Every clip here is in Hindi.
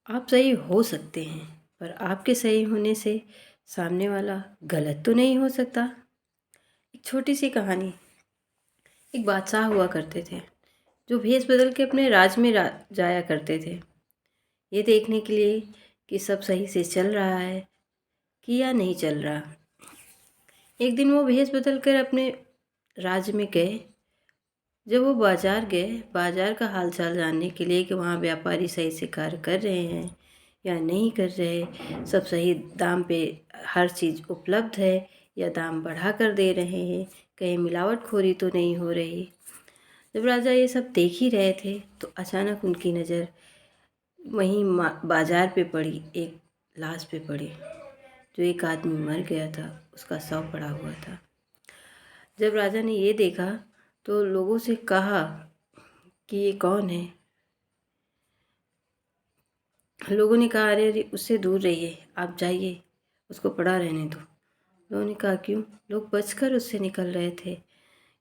आप सही हो सकते हैं, पर आपके सही होने से सामने वाला गलत तो नहीं हो सकता। एक छोटी सी कहानी। एक बादशाह हुआ करते थे जो भेष बदल के अपने राज में जाया करते थे, ये देखने के लिए कि सब सही से चल रहा है कि या नहीं चल रहा। एक दिन वो भेष बदल कर अपने राज्य में गए। जब वो बाजार गए, बाजार का हालचाल जानने के लिए कि वहाँ व्यापारी सही से कार्य कर रहे हैं या नहीं कर रहे, सब सही दाम पे हर चीज़ उपलब्ध है या दाम बढ़ा कर दे रहे हैं, कहीं मिलावटखोरी तो नहीं हो रही। जब राजा ये सब देख ही रहे थे तो अचानक उनकी नज़र वहीं बाजार पे पड़ी, एक लाश पे पड़ी जो एक आदमी मर गया था, उसका शव पड़ा हुआ था। जब राजा ने ये देखा तो लोगों से कहा कि ये कौन है। लोगों ने कहा, अरे अरे उससे दूर रहिए, आप जाइए, उसको पड़ा रहने दो। लोगों ने कहा, क्यों? लोग बचकर उससे निकल रहे थे,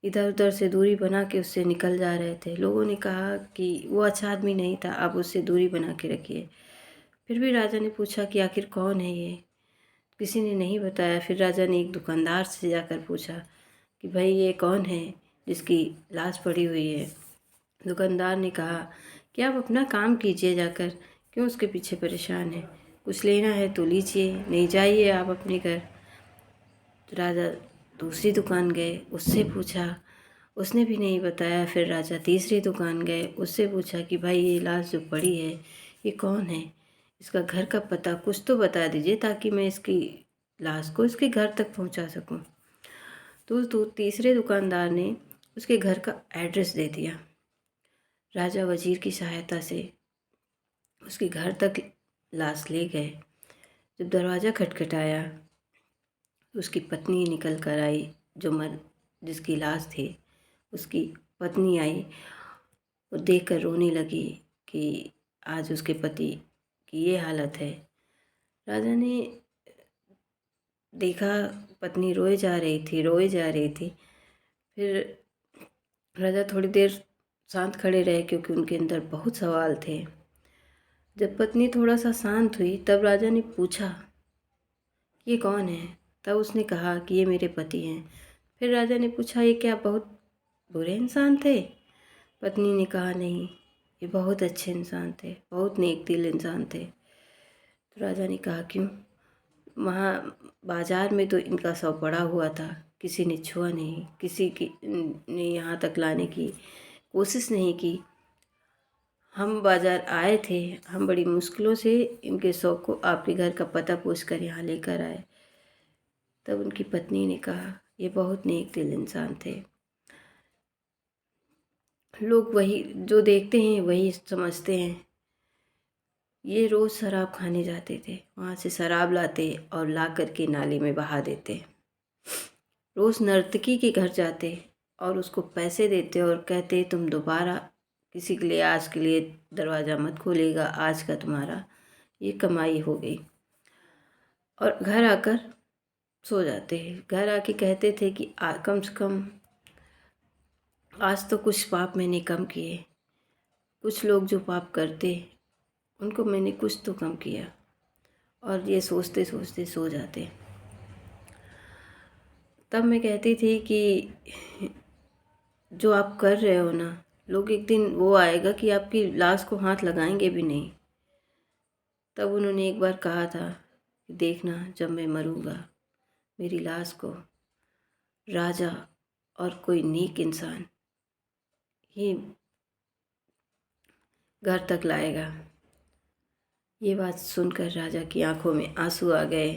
इधर उधर से दूरी बना के उससे निकल जा रहे थे। लोगों ने कहा कि वो अच्छा आदमी नहीं था, आप उससे दूरी बना के रखिए। फिर भी राजा ने पूछा कि आखिर कौन है ये। किसी ने नहीं बताया। फिर राजा ने एक दुकानदार से जाकर पूछा कि भाई ये कौन है जिसकी लाश पड़ी हुई है। दुकानदार ने कहा कि आप अपना काम कीजिए जाकर, क्यों उसके पीछे परेशान हैं? कुछ लेना है तो लीजिए, नहीं जाइए आप अपने घर। तो राजा दूसरी दुकान गए, उससे पूछा, उसने भी नहीं बताया। फिर राजा तीसरी दुकान गए, उससे पूछा कि भाई ये लाश जो पड़ी है ये कौन है, इसका घर का पता कुछ तो बता दीजिए ताकि मैं इसकी लाश को इसके घर तक पहुंचा सकूं। तो तीसरे दुकानदार ने उसके घर का एड्रेस दे दिया। राजा वजीर की सहायता से उसके घर तक लाश ले गए। जब दरवाज़ा खटखटाया, उसकी पत्नी निकल कर आई, जिसकी लाश थी उसकी पत्नी आई। वो देख कर रोने लगी कि आज उसके पति की ये हालत है। राजा ने देखा पत्नी रोए जा रही थी। फिर राजा थोड़ी देर शांत खड़े रहे क्योंकि उनके अंदर बहुत सवाल थे। जब पत्नी थोड़ा सा शांत हुई तब राजा ने पूछा, ये कौन है? तब उसने कहा कि ये मेरे पति हैं। फिर राजा ने पूछा, ये क्या बहुत बुरे इंसान थे? पत्नी ने कहा, नहीं, ये बहुत अच्छे इंसान थे, बहुत नेक दिल इंसान थे। तो राजा ने कहा, क्यों? वहाँ बाजार में तो इनका शव पड़ा हुआ था, किसी ने छुआ नहीं, किसी की ने यहाँ तक लाने की कोशिश नहीं की। हम बाजार आए थे, हम बड़ी मुश्किलों से इनके शव को आपके घर का पता पूछ कर यहाँ लेकर आए। तब उनकी पत्नी ने कहा, ये बहुत नेक दिल इंसान थे। लोग वही जो देखते हैं वही समझते हैं। ये रोज़ शराब खाने जाते थे, वहाँ से शराब लाते और ला कर के नाले में बहा देते। रोज़ नर्तकी के घर जाते और उसको पैसे देते और कहते, तुम दोबारा किसी के लिए आज के लिए दरवाज़ा मत खोलेगा, आज का तुम्हारा ये कमाई हो गई। और घर आकर सो जाते हैं। घर आके कहते थे कि कम से कम आज तो कुछ पाप मैंने कम किए। कुछ लोग जो पाप करते उनको मैंने कुछ तो कम किया। और ये सोचते सोचते सो जाते। तब मैं कहती थी कि जो आप कर रहे हो ना, लोग एक दिन वो आएगा कि आपकी लाश को हाथ लगाएंगे भी नहीं। तब उन्होंने एक बार कहा था कि देखना, जब मैं मरूँगा मेरी लाश को राजा और कोई नेक इंसान ही घर तक लाएगा। ये बात सुनकर राजा की आंखों में आंसू आ गए।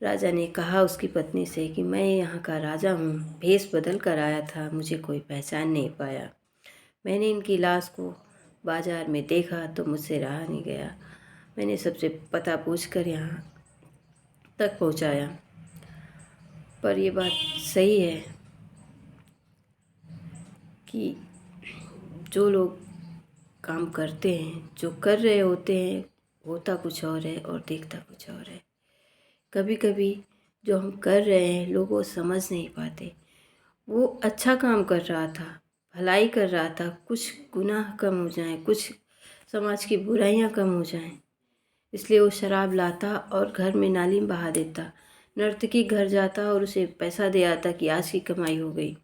राजा ने कहा उसकी पत्नी से कि मैं यहाँ का राजा हूँ, भेष बदल कर आया था, मुझे कोई पहचान नहीं पाया। मैंने इनकी लाश को बाजार में देखा तो मुझसे रहा नहीं गया। मैंने सबसे पता पूछकर यहाँ तक पहुँचाया। पर ये बात सही है कि जो लोग काम करते हैं, जो कर रहे होते हैं, होता कुछ और है और देखता कुछ और है। कभी कभी जो हम कर रहे हैं लोग वो समझ नहीं पाते। वो अच्छा काम कर रहा था, भलाई कर रहा था, कुछ गुनाह कम हो जाए, कुछ समाज की बुराइयां कम हो जाएं। इसलिए वो शराब लाता और घर में नाली में बहा देता। नर्तकी घर जाता और उसे पैसा दे आता कि आज की कमाई हो गई।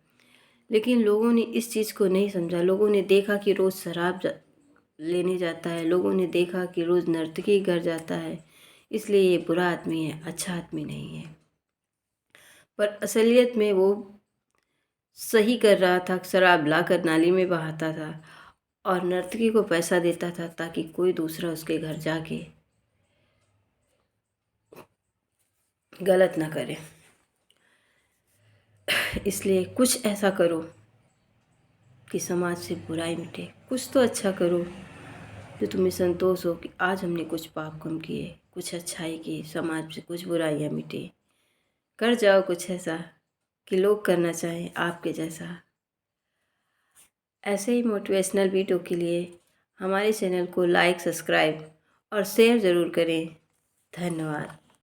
लेकिन लोगों ने इस चीज़ को नहीं समझा। लोगों ने देखा कि रोज़ लेने जाता है, लोगों ने देखा कि रोज़ नर्तकी घर जाता है, इसलिए ये बुरा आदमी है, अच्छा आदमी नहीं है। पर असलियत में वो सही कर रहा था। शराब लाकर नाली में बहाता था और नर्तकी को पैसा देता था ताकि कोई दूसरा उसके घर जाके गलत ना करे। इसलिए कुछ ऐसा करो कि समाज से बुराई मिटे। कुछ तो अच्छा करो जो तुम्हें संतोष हो कि आज हमने कुछ पाप कम किए, कुछ अच्छाई की, समाज से कुछ बुराइयां मिटे। कर जाओ कुछ ऐसा कि लोग करना चाहें आपके जैसा। ऐसे ही मोटिवेशनल वीडियो के लिए हमारे चैनल को लाइक, सब्सक्राइब और शेयर ज़रूर करें। धन्यवाद।